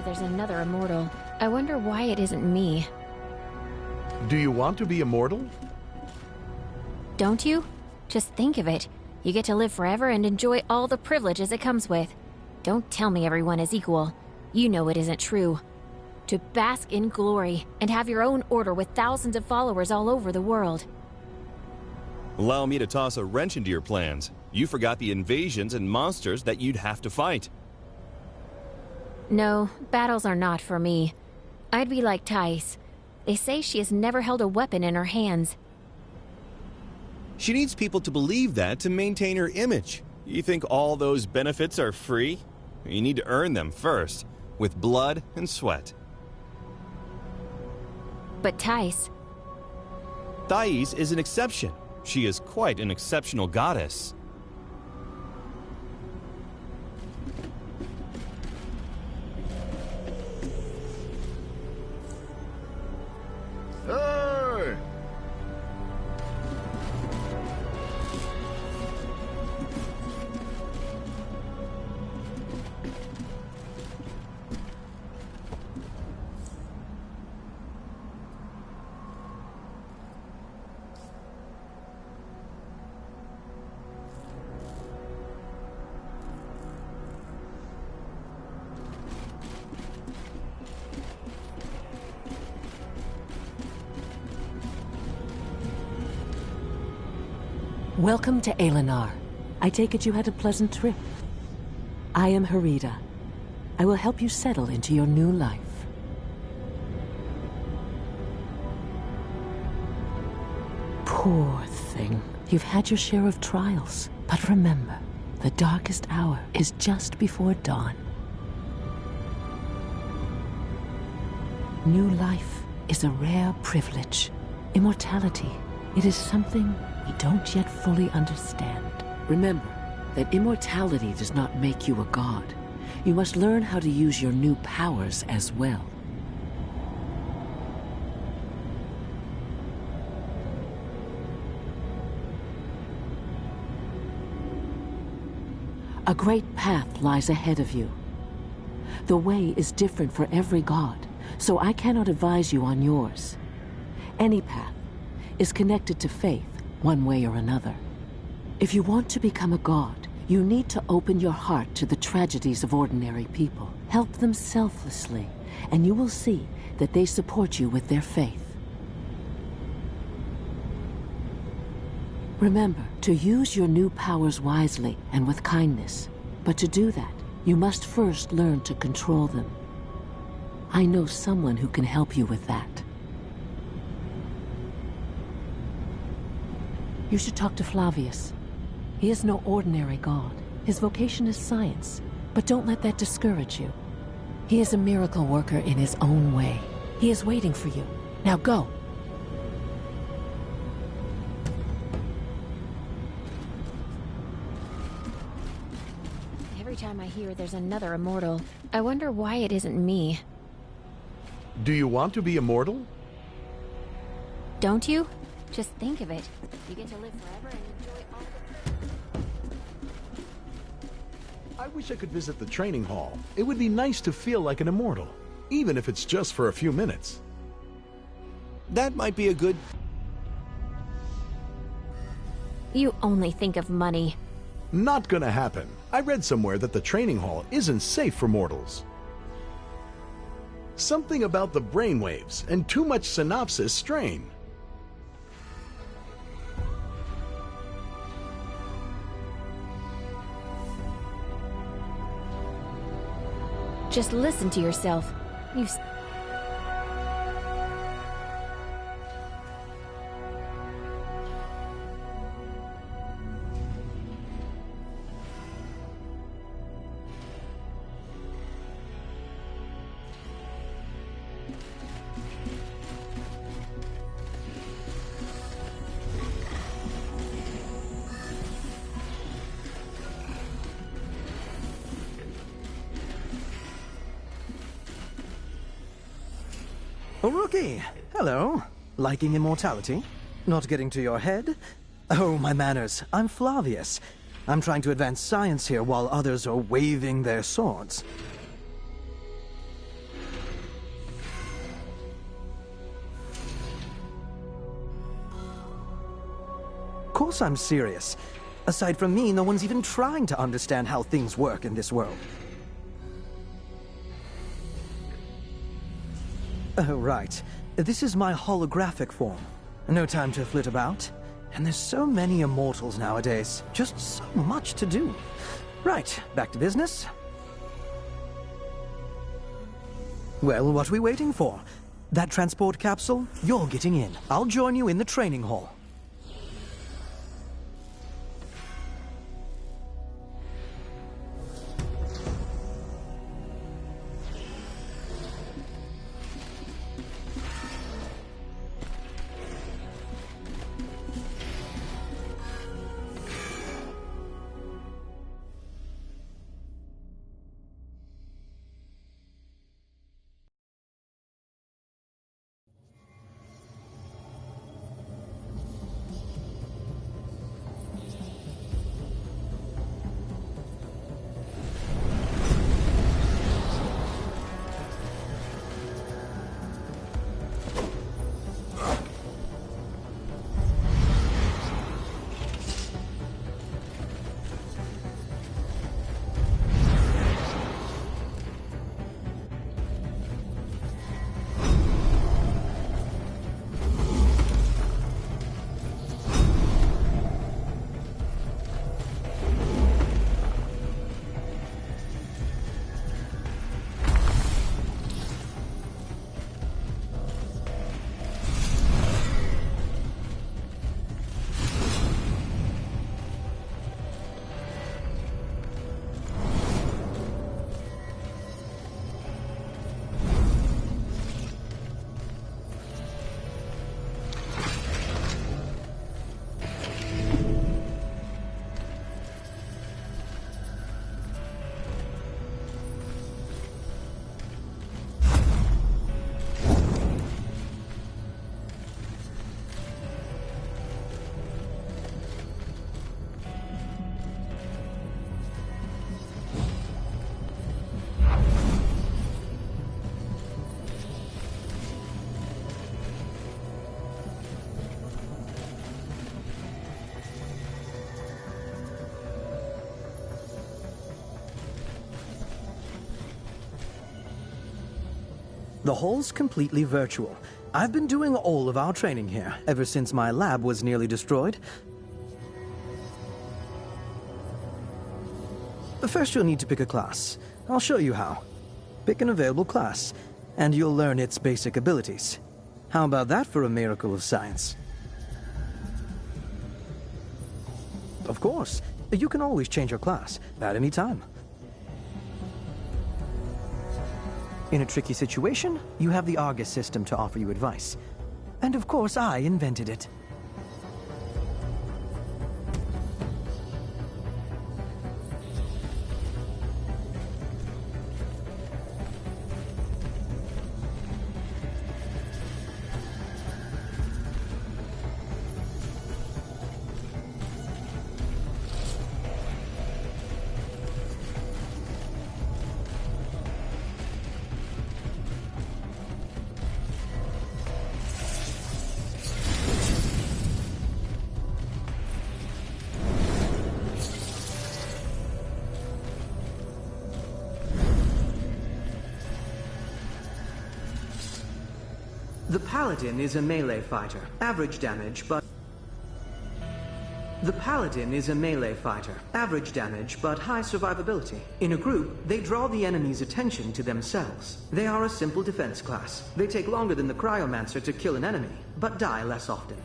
hear there's another immortal, I wonder why it isn't me. Do you want to be immortal? Don't you? Just think of it. You get to live forever and enjoy all the privileges it comes with. Don't tell me everyone is equal. You know it isn't true. To bask in glory and have your own order with thousands of followers all over the world. Allow me to toss a wrench into your plans. You forgot the invasions and monsters that you'd have to fight. No, battles are not for me. I'd be like Thais. They say she has never held a weapon in her hands. She needs people to believe that to maintain her image. You think all those benefits are free? You need to earn them first, with blood and sweat. But Thais... Thais is an exception. She is quite an exceptional goddess. Hey! Welcome to Alinar. I take it you had a pleasant trip. I am Harida. I will help you settle into your new life. Poor thing. You've had your share of trials. But remember, the darkest hour is just before dawn. New life is a rare privilege. Immortality, it is something we don't yet fully understand. Remember that immortality does not make you a god. You must learn how to use your new powers as well. A great path lies ahead of you. The way is different for every god, so I cannot advise you on yours. Any path is connected to faith, one way or another. If you want to become a god, you need to open your heart to the tragedies of ordinary people. Help them selflessly, and you will see that they support you with their faith. Remember to use your new powers wisely and with kindness. But to do that, you must first learn to control them. I know someone who can help you with that. You should talk to Flavius. He is no ordinary god. His vocation is science, but don't let that discourage you. He is a miracle worker in his own way. He is waiting for you. Now go! Every time I hear there's another immortal, I wonder why it isn't me. Do you want to be immortal? Don't you? Just think of it. You get to live forever and enjoy all the... I wish I could visit the training hall. It would be nice to feel like an immortal, even if it's just for a few minutes. That might be a good... You only think of money. Not gonna happen. I read somewhere that the training hall isn't safe for mortals. Something about the brainwaves and too much synopsis strain. Just listen to yourself. You... Oh, Rookie! Hello. Liking immortality? Not getting to your head? Oh, my manners. I'm Flavius. I'm trying to advance science here while others are waving their swords. course I'm serious. Aside from me, no one's even trying to understand how things work in this world. Oh, right. This is my holographic form. No time to flit about. And there's so many immortals nowadays. Just so much to do. Right, back to business. Well, what are we waiting for? That transport capsule? You're getting in. I'll join you in the training hall. The hall's completely virtual. I've been doing all of our training here, ever since my lab was nearly destroyed. First, you'll need to pick a class. I'll show you how. Pick an available class, and you'll learn its basic abilities. How about that for a miracle of science? Of course. You can always change your class, at any time. In a tricky situation, you have the Argus system to offer you advice. And of course, I invented it. The Paladin is a melee fighter. Average damage, but... The Paladin is a melee fighter. Average damage, but high survivability. In a group, they draw the enemy's attention to themselves. They are a simple defense class. They take longer than the Cryomancer to kill an enemy, but die less often.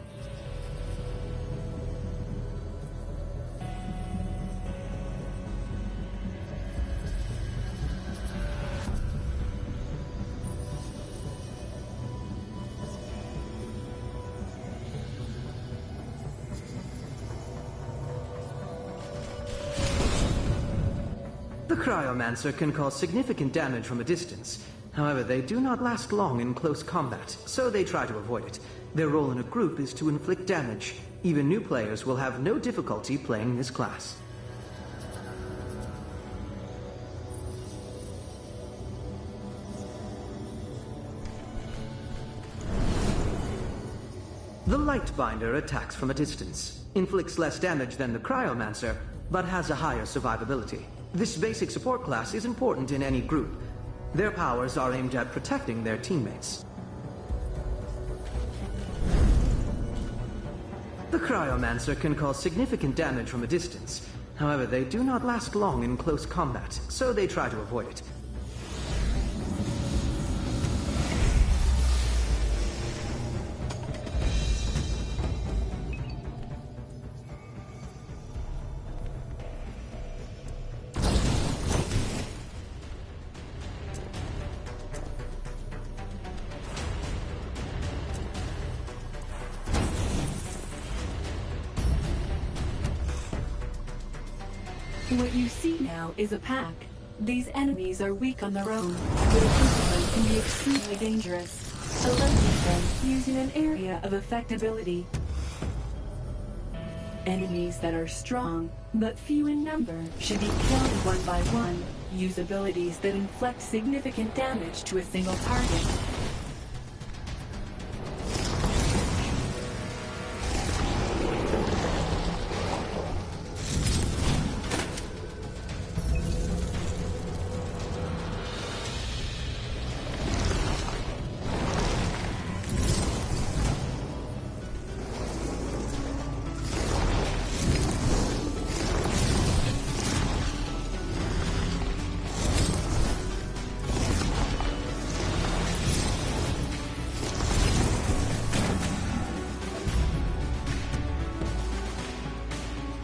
The Cryomancer can cause significant damage from a distance. However, they do not last long in close combat, so they try to avoid it. Their role in a group is to inflict damage. Even new players will have no difficulty playing this class. The Lightbinder attacks from a distance, inflicts less damage than the Cryomancer, but has a higher survivability. This basic support class is important in any group. Their powers are aimed at protecting their teammates. The Cryomancer can cause significant damage from a distance. However, they do not last long in close combat, so they try to avoid it. What you see now is a pack. These enemies are weak on their own, but equivalent can be extremely dangerous. Eliminate them using an area of effectability. Enemies that are strong, but few in number, should be killed one by one. Use abilities that inflict significant damage to a single target.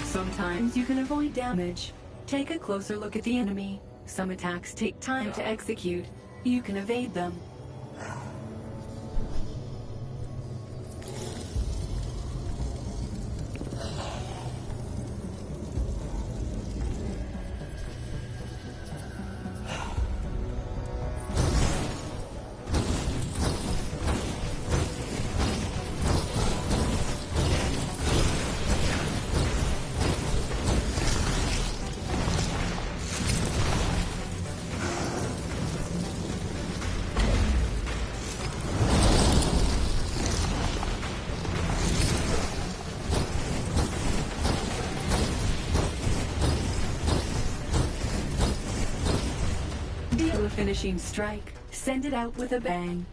Sometimes you can avoid damage. Take a closer look at the enemy. Some attacks take time to execute. You can evade them. Deal a finishing strike. Send it out with a bang.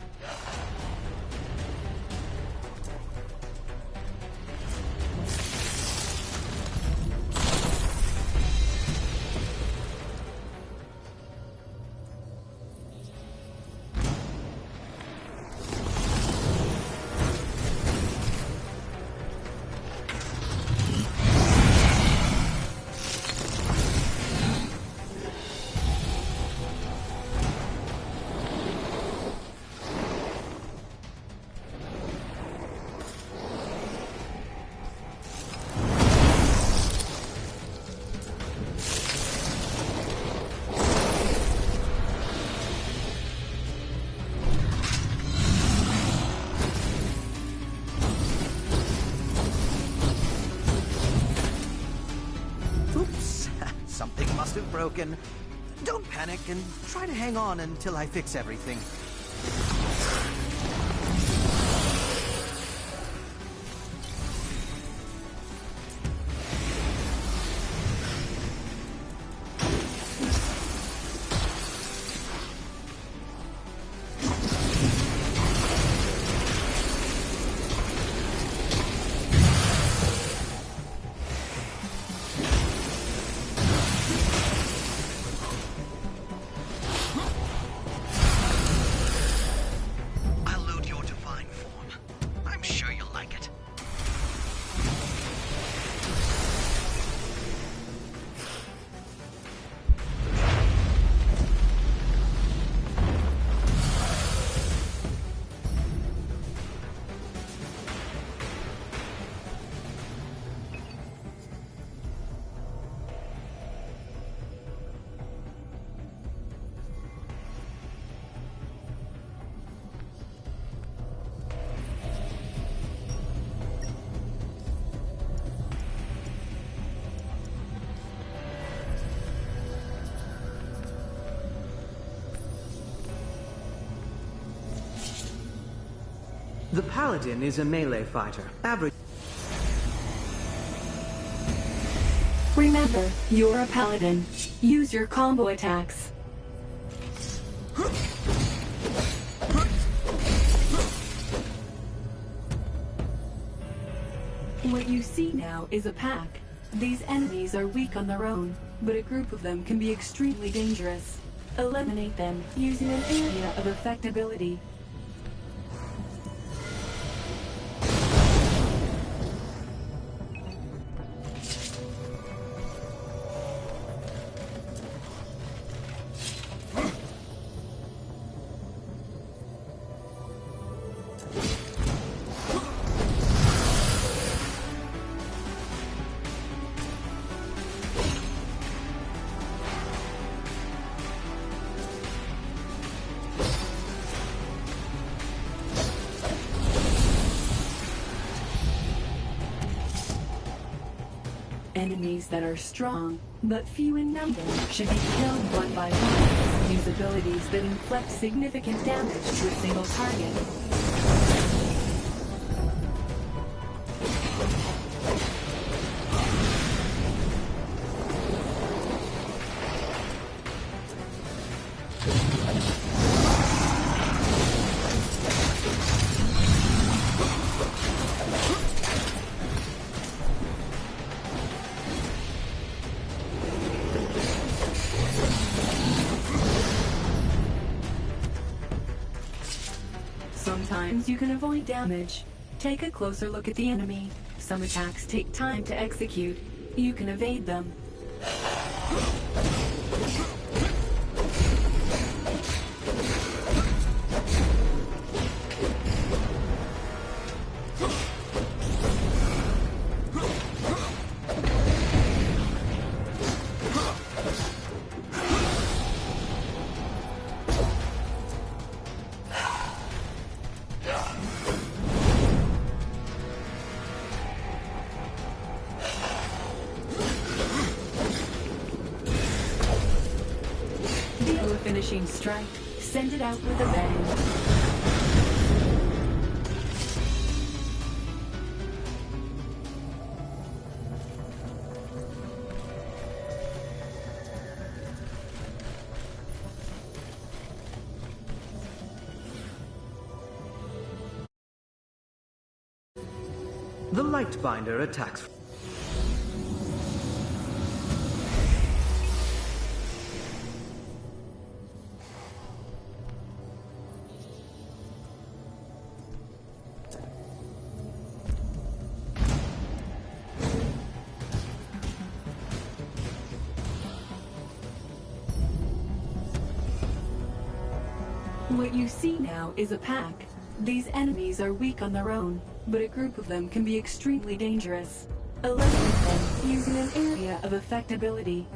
Something must have broken. Don't panic and try to hang on until I fix everything. The Paladin is a melee fighter. Average. Remember, you're a paladin. Use your combo attacks. What you see now is a pack. These enemies are weak on their own, but a group of them can be extremely dangerous. Eliminate them using an area of effectability. Enemies that are strong, but few in number, should be killed one by one. Use abilities that inflict significant damage to a single target. Sometimes you can avoid damage. Take a closer look at the enemy. Some attacks take time to execute. You can evade them. Finishing strike, send it out with a bang. The Lightbinder attacks. What you see now is a pack. These enemies are weak on their own, but a group of them can be extremely dangerous. Eliminate them using an area of effectability.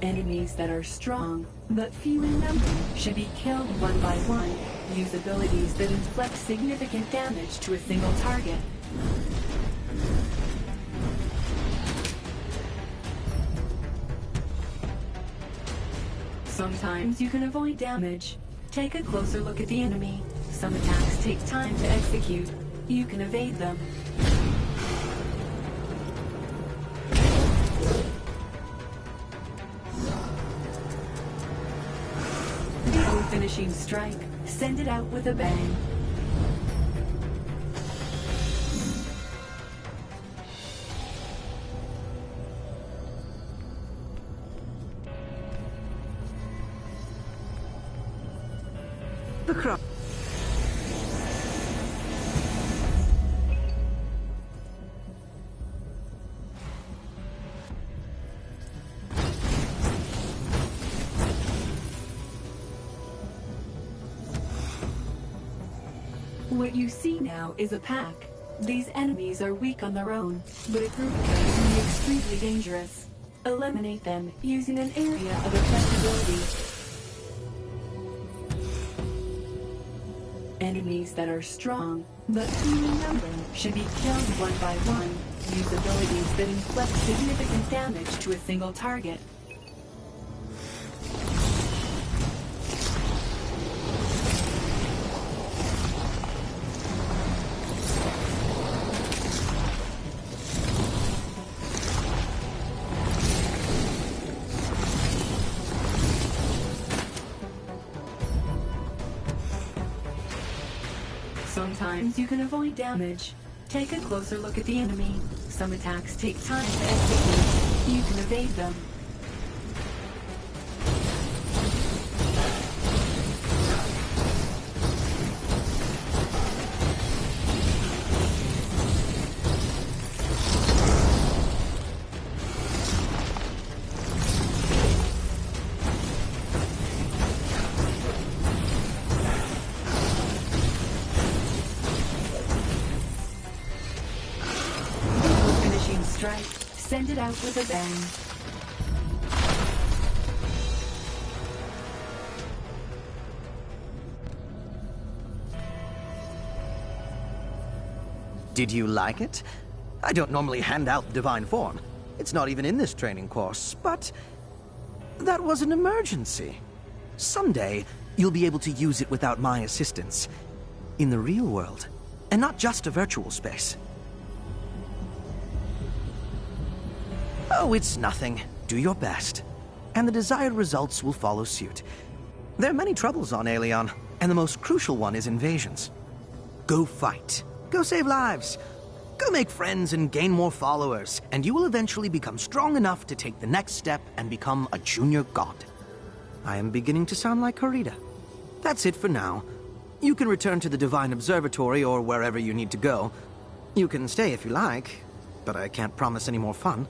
Enemies that are strong, but few in number, should be killed one by one. Use abilities that inflict significant damage to a single target. Sometimes you can avoid damage. Take a closer look at the enemy. Some attacks take time to execute. You can evade them. Finishing strike, send it out with a bang. The crowd. What you see now is a pack. These enemies are weak on their own, but a group of them can be extremely dangerous. Eliminate them using an area of effectability. Enemies that are strong, but few in number, should be killed one by one. Use abilities that inflict significant damage to a single target. Sometimes you can avoid damage. Take a closer look at the enemy. Some attacks take time to execute. You can evade them. Send it out with a bang. Did you like it? I don't normally hand out the divine form. It's not even in this training course, but that was an emergency. Someday, you'll be able to use it without my assistance. In the real world, and not just a virtual space. Oh, it's nothing. Do your best. And the desired results will follow suit. There are many troubles on Aelion, and the most crucial one is invasions. Go fight. Go save lives. Go make friends and gain more followers, and you will eventually become strong enough to take the next step and become a junior god. I am beginning to sound like Harita. That's it for now. You can return to the Divine Observatory or wherever you need to go. You can stay if you like, but I can't promise any more fun.